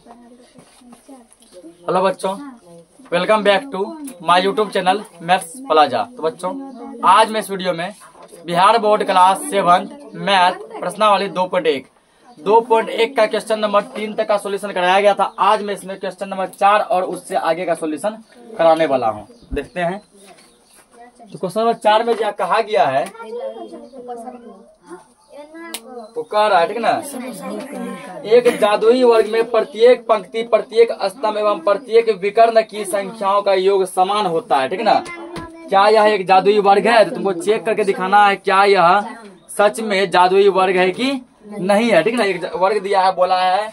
Hello बच्चों, welcome back to my YouTube channel maths plaza. तो बच्चों, आज मैं इस वीडियो में बिहार बोर्ड क्लास 7 मैथ प्रश्नावली 2.1 का क्वेश्चन नंबर 3 तक का सॉल्यूशन कराया गया था। आज मैं इसमें क्वेश्चन नंबर 4 और उससे आगे का सॉल्यूशन कराने वाला हूँ। देखते हैं। तो क्वेश्चन नंबर 4 में जो कहा गया है वो कह रहा है, ठीक ना, एक जादुई वर्ग में प्रत्येक पंक्ति, प्रत्येक स्तंभ एवं प्रत्येक विकर्ण की संख्याओं का योग समान होता है, ठीक ना। क्या यह एक जादुई वर्ग है? तो तुमको चेक करके दिखाना है क्या यह सच में जादुई वर्ग है कि नहीं है, ठीक ना। एक वर्ग दिया है, बोला है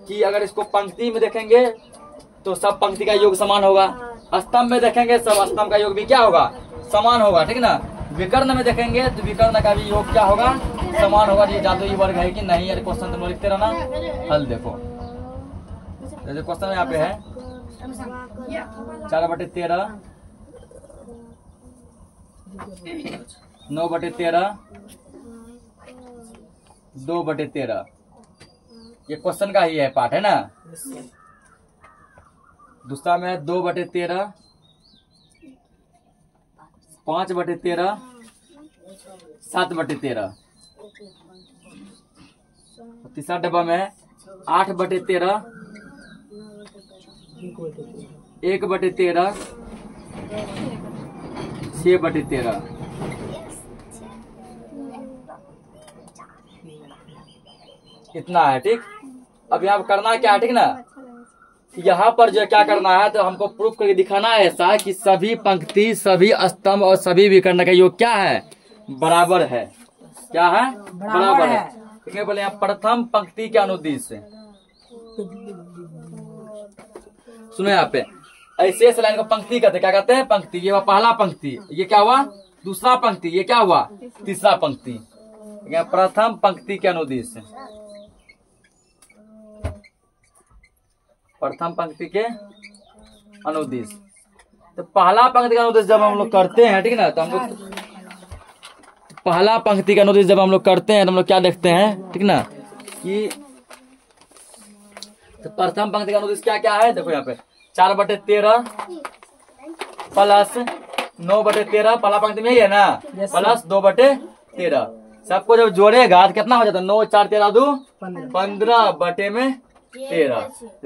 कि अगर इसको पंक्ति में देखेंगे तो सब पंक्ति का योग समान होगा, स्तंभ में देखेंगे सब स्तंभ का योग भी क्या होगा, समान होगा, ठीक ना। विकर्ण में देखेंगे तो विकर्ण का भी योग क्या होगा, समान होगा। ये जादुई वर्ग है कि नहीं है, क्वेश्चन तुम लिखते रहना। हल देखो, जैसे क्वेश्चन यहाँ पे है 4/13, 9/13, 2/13। ये क्वेश्चन का ही है, पार्ट है ना। दूसरा में 2/13, 5/13, 7/13। तीसरा डब्बा में 8/13, 1/13, 6/13। इतना है, ठीक। अब यहाँ करना क्या है, ठीक ना। यहाँ पर जो क्या करना है, तो हमको प्रूफ करके दिखाना है ऐसा कि सभी पंक्ति, सभी स्तंभ और सभी विकर्ण का योग क्या है, बराबर है। क्या है? बराबर है। ठीक है, बोले यहाँ प्रथम पंक्ति के अनुदिश से। सुनो यहाँ पे, ऐसे इस लाइन को पंक्ति कहते, क्या कहते हैं, पंक्ति। ये हुआ पहला पंक्ति, ये क्या हुआ, दूसरा पंक्ति, ये क्या हुआ, तीसरा पंक्ति। प्रथम पंक्ति के अनुदिश से, प्रथम पंक्ति के अनुदिश। तो पहला पंक्ति का अनुदिश जब हम लोग करते हैं, ठीक ना, तो हम लोग पहला पंक्ति का अनुदिश जब हम लोग करते हैं तो हम लोग क्या देखते हैं, ठीक ना, कि तो प्रथम पंक्ति का अनुदिश क्या क्या है। देखो यहाँ पे 4/13 प्लस 9/13, पहला पंक्ति में ही है ना, प्लस 2/13। सबको जब जोड़ेगा तो कितना हो जाता है, 9 4 13 2 15/13।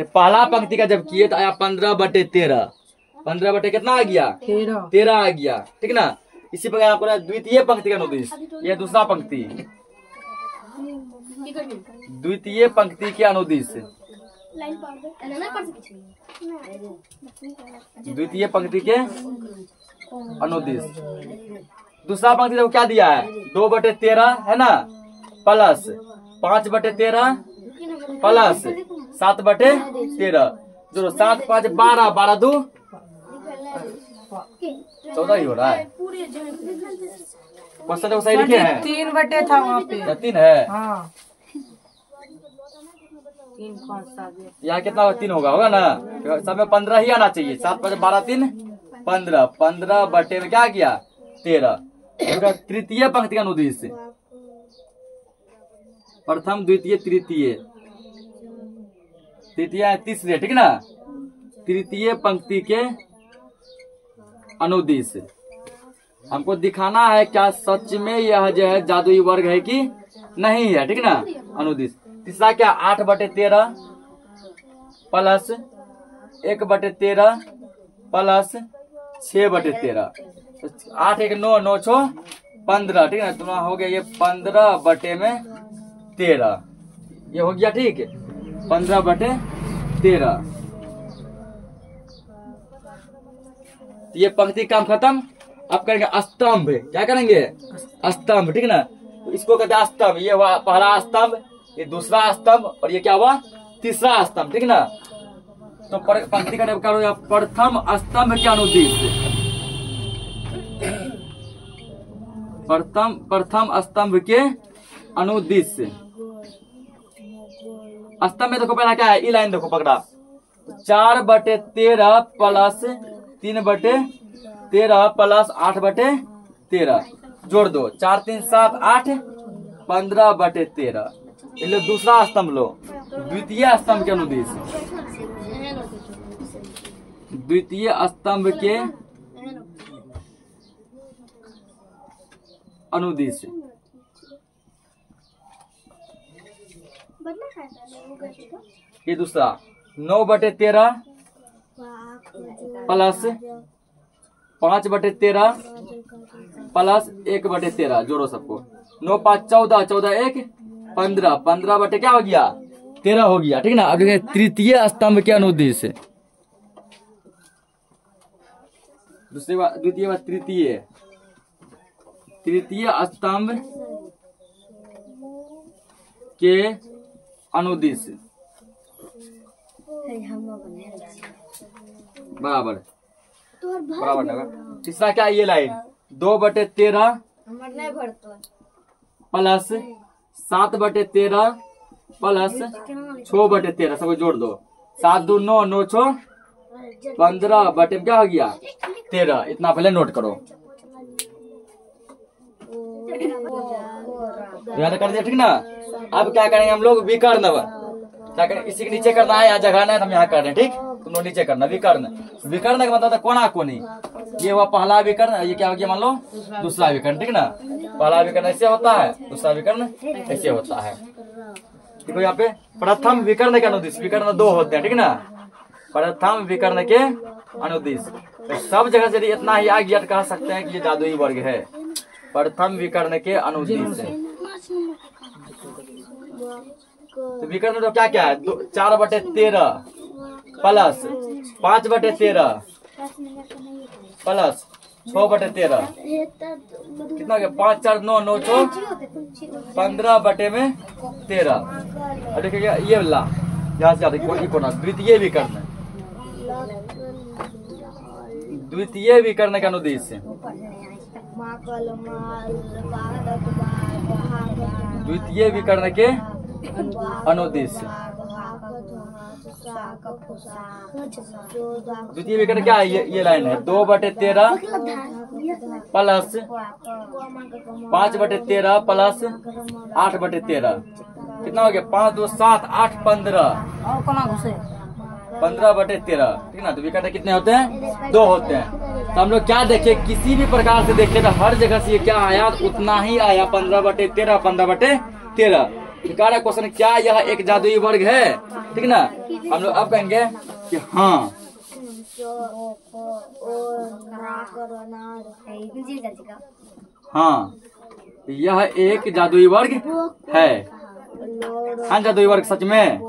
पहला पंक्ति का जब किए तो आया 15/13, 15 कितना आ गया, 13 आ गया, ठीक ना। इसी प्रकार आपको द्वितीय पंक्ति का अनुदिश, ये दूसरा पंक्ति, द्वितीय पंक्ति के अनुदिश, द्वितीय पंक्ति के अनुदिश। दूसरा पंक्ति जब क्या दिया है, 2/13 है ना, प्लस 5/13 प्लस 7/13। जो 7 5 12, 12 2 14 ही हो रहा है। क्वेश्चन सही लिखे हैं, 3 था वहाँ पे, 3 है। हाँ। यहाँ कितना 3 होगा ना, सब में 15 ही आना चाहिए। 7 5 12 3 15, 15 बटे में क्या किया, 13। तृतीय पंक्ति का अनुदिश, प्रथम द्वितीय तृतीय, तृतीय तीसरे, ठीक ना। तृतीय पंक्ति के अनुदिश हमको दिखाना है क्या सच में यह जो है जादुई वर्ग है कि नहीं है, ठीक ना। अनुदिश तीसरा क्या, 8/13 प्लस 1/13 प्लस 6/13। 8 1 9 9 6 15, ठीक ना। तुम्हारा हो गया ये 15/13, ये हो गया, ठीक है, 15/13। ये पंक्ति काम खत्म। अब करेंगे स्तंभ। क्या करेंगे, स्तंभ, ठीक ना। तो इसको कहते हैं स्तंभ। ये हुआ पहला स्तंभ, ये दूसरा स्तंभ, और ये क्या हुआ, तीसरा स्तंभ, ठीक ना। तो पंक्ति का करो प्रथम स्तंभ के अनुदिश, प्रथम स्तंभ के अनुदिश। स्तंभ में देखो पहला क्या है, ई लाइन देखो पकड़ा, 4/13 प्लस 3/13 प्लस 8/13 जोड़ दो, 4 3 7 8 15/13। दूसरा स्तंभ लो, द्वितीय स्तंभ के अनुदिश। द्वितीय स्तंभ के अनुदिश। ये दूसरा 9/13 प्लस 5/13 प्लस 1/13 जोड़ो सबको। 9 5 14, 14 1 15, 15 बटे क्या हो गया 13 हो गया, ठीक ना। अब देखिए तृतीय स्तंभ के अनुदिश। दूसरी बात, द्वितीय बात तृतीय, तृतीय स्तंभ के अनुदिश बराबर बराबर लगा। तीसरा क्या ये लाइन 2/13 प्लस 7/13 प्लस 6/13 सबको जोड़ दो। 7 2 9 9 6 15 बटे क्या हो गया 13। इतना पहले नोट करो, ध्यान कर दिया, ठीक ना। अब क्या करेंगे हम लोग विकर्ण, क्या करें इसी के नीचे करना है, यहाँ जगाना है तो हम यहाँ कर रहे हैं, ठीक। तुम लोग नीचे करना विकर्ण। विकर्ण का मतलब कोना कोनी, ये हुआ पहला विकर्ण, ये क्या हो गया मान लो दूसरा विकर्ण, ठीक ना। पहला विकर्ण ऐसे होता है, दूसरा विकर्ण ऐसे होता है। देखो यहाँ पे प्रथम विकर्ण के अनुदिश, विकर्ण 2 होते हैं, ठीक ना। प्रथम विकर्ण के अनुदिश, तो सब जगह यदि इतना ही आ गया तो कह सकते हैं कि ये जादुई वर्ग है। प्रथम विकर्ण के अनुदिश, तो विकर्ण तो क्या क्या है 4/13 प्लस 5/13 प्लस 6/13 कितना गया 5 4 9 9 6 15 बटे में 13। और देखिए ये वाला यहाँ से द्वितीय विकर्ण, द्वितीय विकर्ण का अनुदिश। द्वितीय विकर्ण के अनुदिश, द्वितीय विकर्ण क्या है ये लाइन है 2/13 प्लस 5/13 प्लस 8/13 कितना हो गया 5 2 7 8 15 15/13, ठीक ना। तो विकर्ण कितने होते हैं 2 होते हैं। तो हम लोग क्या देखे, किसी भी प्रकार से देखे तो हर जगह से ये क्या आया उतना ही आया 15/13 15/13। क्वेश्चन क्या यह एक जादुई वर्ग है, ठीक ना। हम लोग अब कहेंगे कि हाँ हाँ यह एक जादुई वर्ग है। हाँ जादुई वर्ग सच में,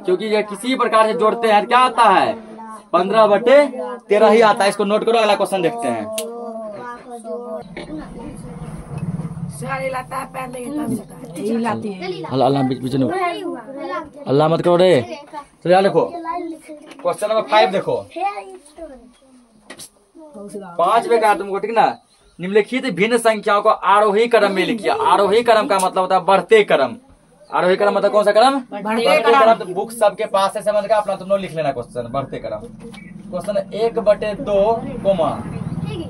क्योंकि यह किसी प्रकार से जोड़ते हैं क्या आता है 15/13 ही आता है। इसको नोट करो, अगला क्वेश्चन देखते हैं। अल्लाह बीच बीच अल्लाह मत करो रे। तो यार देखो क्वेश्चन नंबर 5 देखो 5 में कहा तुमको, ठीक ना। निम्नलिखित भिन्न संख्याओं को आरोही क्रम में लिखिए। आरोही क्रम का मतलब होता है बढ़ते क्रम। आरोही क्रम मतलब कौन सा क्रम बढ़ते क्रम। तो बुक सबके पास है, समझ का अपना तुम लोग लिख लेना क्वेश्चन बढ़ते क्रम। Question 1/2 comma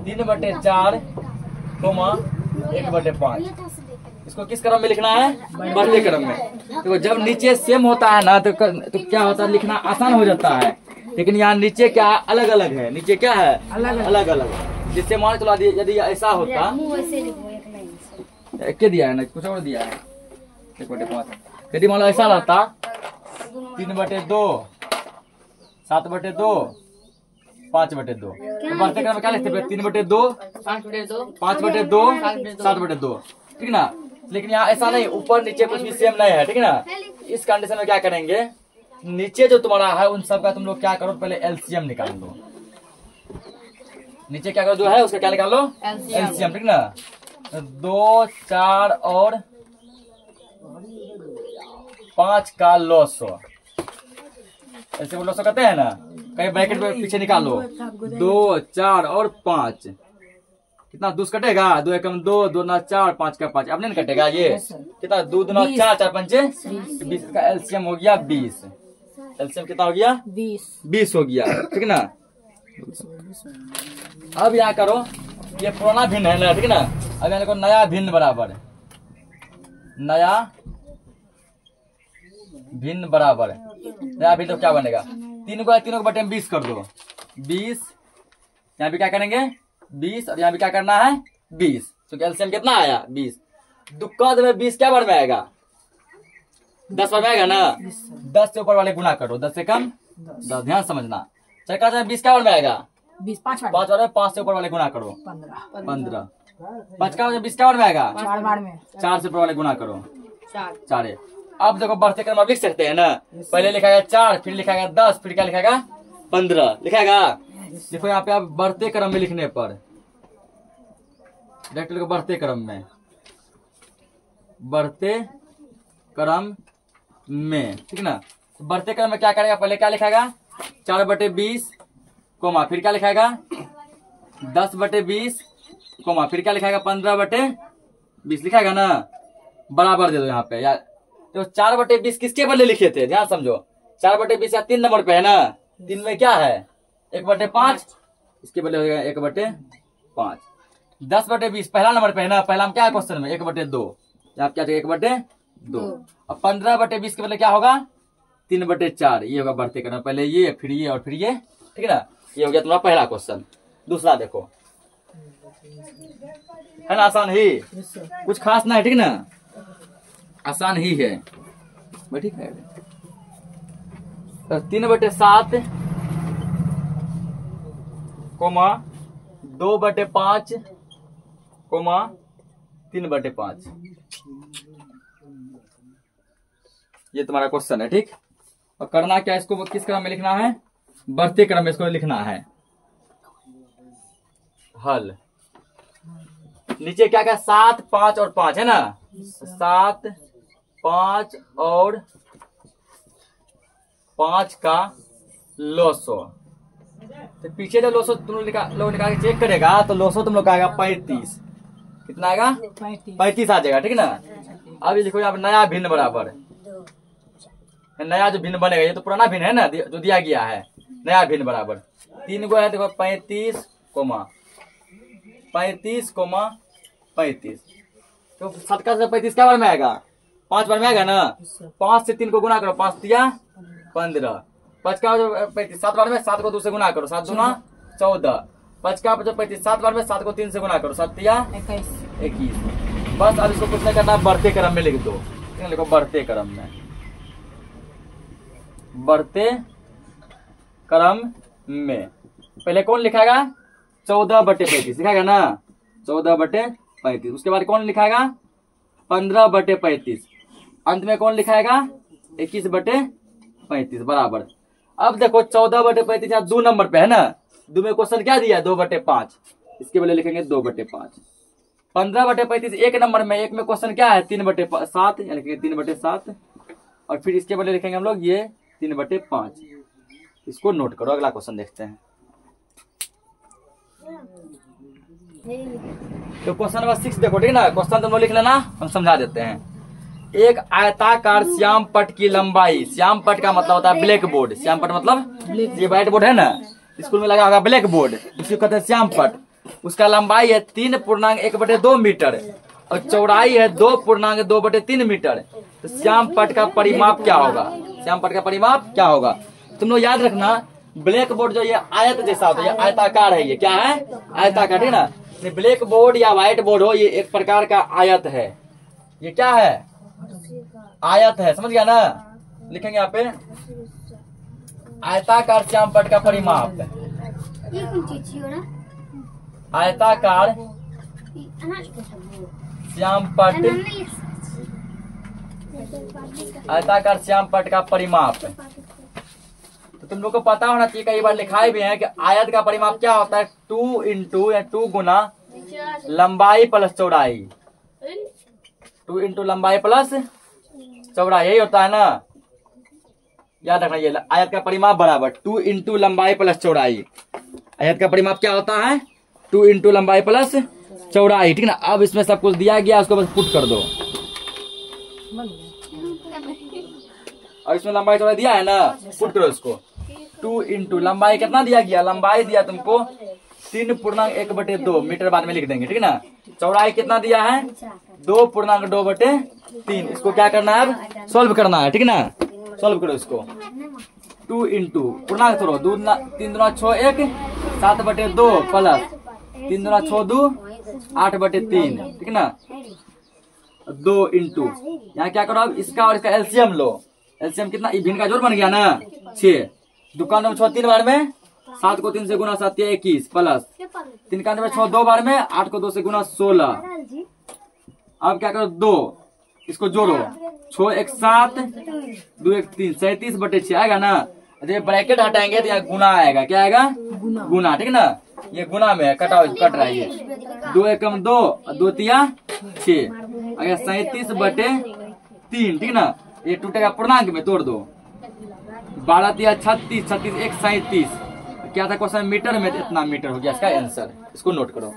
3/4 comma 1/5। इसको किस क्रम में लिखना है बढ़ते क्रम में। तो जब नीचे सेम होता है ना तो क्या होता है लिखना आसान हो जाता है। लेकिन यहाँ नीचे क्या अलग अलग है, नीचे क्या है अलग अलग। जिससे मान चला यदि ऐसा होता क्या दिया है ना कुछ और दिया है 1/5। यदि मान लो ऐसा रहता 3/2 7/2 5/2 तो बढ़ते क्रम में क्या लिखते हैं 3/2 5/2 7/2, ठीक ना। लेकिन यहाँ ऐसा नहीं, ऊपर नीचे कुछ भी सेम नहीं है, ठीक ना। इस कंडीशन में क्या करेंगे, नीचे जो तुम्हारा है उन सब का तुम लोग क्या करो पहले एलसीएम निकाल लो। नीचे क्या करो जो है उसका क्या निकाल लो एलसीएम, ठीक ना। 2 4 और 5 का लॉसो, ऐसे वो लॉसो कहते हैं ना। कहीं ब्रैकेट में पीछे निकाल लो 2 4 और 5 कितना 2 कटेगा 2 एकम 2 2 9 4 5 का 5 अब नहीं कटेगा ये कितना 2 2 9 4 4 5 20 का एलसीएम हो गया 20। एलसीएम कितना हो गया 20 हो गया, ठीक ना। अब यहाँ करो ये पुराना भिन्न है ना, ठीक ना। अब यहाँ देखो नया भिन्न बराबर नया भिन्न बराबर। नया भिन्न तो क्या बनेगा, तीनों को बटे में 20 कर दो, 20। यहाँ भी क्या करेंगे 20 और यहाँ भी क्या करना है 20। तो एलसीएम कितना आया 20। दुक्कड़ में 20 क्या बार में आएगा 10 बार में आएगा ना। 10 से ऊपर वाले गुना करो, 10 से कम 10। ध्यान समझना। चक्का में 20 क्या बार में आएगा 20 5 बार में। 5 से ऊपर वाले गुना करो 15। पचका में 20 क्या बार में आएगा 4 बार में। 4 से ऊपर वाले गुना करो 4। अब देखो बढ़ते क्रम आप लिख सकते हैं ना। पहले लिखाएगा 4, फिर लिखाएगा 10, फिर क्या लिखाएगा 15 लिखाएगा। देखो यहाँ पे आप बढ़ते क्रम में लिखने पर डायरेक्ट को बढ़ते क्रम में, बढ़ते क्रम में, ठीक ना। तो बढ़ते क्रम में क्या करेगा, पहले क्या लिखाएगा 4/20 कोमा, फिर क्या लिखाएगा 10/20 कोमा, फिर क्या लिखाएगा 15/20 लिखाएगा ना। बराबर दे दो यहाँ पे यार। तो 4/20 किसके बदले लिखे थे, ध्यान समझो। 4/20 या 3 नंबर पे है ना। 3 में क्या है 1/5, इसके बदले हो जाएगा 1/5। 10/20 पहला नंबर पे है ना। पहला में क्या है क्वेश्चन में 1/2, यहाँ क्या 1/2। अब 15/20 के बदले क्या होगा 3/4। ये होगा बढ़ते क्रम, पहले ये फिर ये और फिर ये, ठीक है ना। ये हो गया तुम्हारा पहला क्वेश्चन। दूसरा देखो, है ना, आसान ही, कुछ खास ना है, ठीक ना, आसान ही है, ठीक है। तो 3/7 कोमा 2/5 कोमा 3/5, ये तुम्हारा क्वेश्चन है, ठीक। और करना क्या, इसको किस क्रम में लिखना है, बढ़ते क्रम में इसको लिखना है। हल नीचे क्या क्या 7 5 और 5 है ना। 7 5 और 5 का लोसो। तो पीछे जब लोसो तुम लोग निकाल के चेक करेगा तो लोसो तुम लोग का आएगा 35। कितना आएगा 35 आ जाएगा, ठीक ना। अब ये देखो यहाँ नया भिन्न बराबर, नया जो भिन्न बनेगा, ये तो पुराना भिन्न है ना जो दिया गया है। नया भिन्न बराबर 3 गो है, देखो 35 कोमा 35। तो 7 का 35 क्या बार में आएगा 5 बार में आएगा ना। 5 से 3 को गुना करो, 5 दिया 15। 5 का 35 7 बार में, 7 को 2 से गुना करो, 7 दूना 14। 5 का 35 7 बार में, 7 को 3 से गुना करो, 7 दिया 21। बस अब इसको कुछ नहीं करना, बढ़ते क्रम में लिख दो। लिखो बढ़ते क्रम में, बढ़ते क्रम में पहले कौन लिखाएगा 14/35 लिखाएगा ना, 14/35। उसके बाद कौन लिखाएगा 15/35। अंत में कौन लिखाएगा 21/35 बराबर। अब देखो 14/35 यहाँ 2 नंबर पे है ना। 2 में क्वेश्चन क्या दिया है 2/5, इसके बदले लिखेंगे 2/5। 15/35 1 नंबर में, 1 में क्वेश्चन क्या है 3/7, यानी कि 3/7। और फिर इसके बदले लिखेंगे हम लोग ये 3/5। इसको नोट करो, अगला क्वेश्चन देखते हैं। तो क्वेश्चन नंबर 6 देखो, ठीक ना। क्वेश्चन तुम लोग लिख लेना, हम समझा देते हैं। एक आयताकार श्याम पट की लंबाई, श्याम पट का मतलब होता है ब्लैक बोर्ड। श्याम पट मतलब ये व्हाइट बोर्ड है ना, स्कूल में लगा होगा ब्लैक बोर्ड, इसको कहते हैं श्याम पट। उसका लंबाई है 3.1/2 मीटर और चौड़ाई है 2.2/3 मीटर। तो श्याम पट का परिमाप क्या होगा, श्याम पट का परिमाप क्या होगा। तुम लोग याद रखना, ब्लैक बोर्ड जो ये आयत जैसा होता है, ये आयताकार है। ये क्या है आयताकार, ठीक ना। ब्लैक बोर्ड या व्हाइट बोर्ड हो, ये एक प्रकार का आयत है। ये क्या है आयत है, समझ गया ना। लिखेंगे यहाँ पे आयताकार श्याम पट का परिमाप। आयताकार श्याम पट, आयताकार श्याम पट का परिमाप। तो तुम लोग को पता होना चाहिए, कई बार लिखाए भी है कि आयत का परिमाप क्या होता है 2 इंटू या 2 गुना लंबाई प्लस चौड़ाई। 2 इंटू लंबाई प्लस चौड़ाई, यही होता है ना। याद रखना, ये आयत का परिमाप बराबर 2 इंटू लंबाई प्लस चौड़ाई। आयत का परिमाप क्या होता है 2 इंटू लंबाई प्लस चौड़ाई, ठीक ना। अब इसमें सब कुछ दिया गया, उसको बस पुट कर दो। और इसमें लंबाई चौड़ाई दिया है ना, पुट करो इसको। 2 इंटू लंबाई कितना दिया गया, लंबाई दिया तुमको 3.1/2 मीटर, बाद में लिख देंगे, ठीक ना। चौड़ाई कितना दिया है 2.2/3। इसको क्या करना है अब सोल्व करना है, ठीक ना। सॉल्व करो इसको। 2 इंटू पूर्णांक करो, 3 दूना 6 1 7/2 प्लस 3 दूना 6 2 8/3, ठीक है ना। 2 इंटू यहाँ क्या करो अब इसका और इसका एलसीएम लो। एलसीएम कितना, भिन्न का जोड़ बन गया ना 6, दुकान में 6 3 बार में, 7 को 3 से गुना 7 21 प्लस 3 का 6 2 बार में, 8 को 2 से गुना 16। अब क्या करो 2 इसको जोड़ो, 6 1 7 2 1 3 37/6 आएगा ना। ये ब्रैकेट हटाएंगे तो यहाँ गुना आएगा, क्या आएगा गुना, ठीक है ना। ये गुना में कट रहा है, ये 2 एकम 2 2 तिया 6 अगर 37/3, ठीक है ना। ये टूटेगा पूर्णांक में, तोड़ दो, 12 तिया 36 36 1 37, क्या था क्वेश्चन मीटर में, इतना मीटर हो गया इसका आंसर। इसको नोट करो।